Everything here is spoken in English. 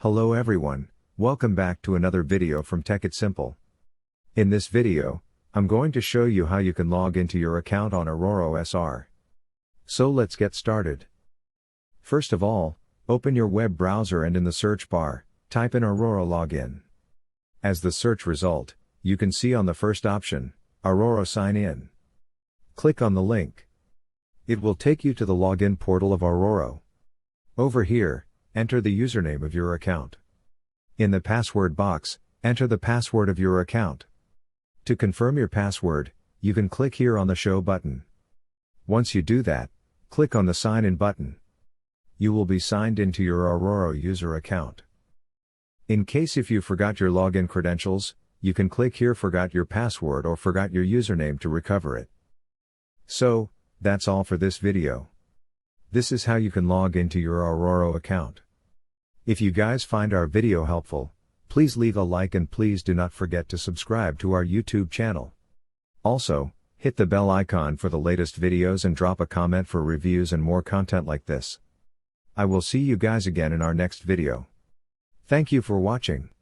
Hello everyone, welcome back to another video from Tech It Simple. In this video, I'm going to show you how you can log into your account on Arcoro SR. So let's get started. First of all, open your web browser and in the search bar, type in Arcoro login. As the search result, you can see on the first option, Arcoro sign in. Click on the link. It will take you to the login portal of Arcoro. Over here, enter the username of your account. In the password box, enter the password of your account. To confirm your password, you can click here on the Show button. Once you do that, click on the Sign In button. You will be signed into your Arcoro user account. In case if you forgot your login credentials, you can click here Forgot Your Password or Forgot Your Username to recover it. So, that's all for this video. This is how you can log into your Arcoro account. If you guys find our video helpful, please leave a like and please do not forget to subscribe to our YouTube channel. Also, hit the bell icon for the latest videos and drop a comment for reviews and more content like this. I will see you guys again in our next video. Thank you for watching.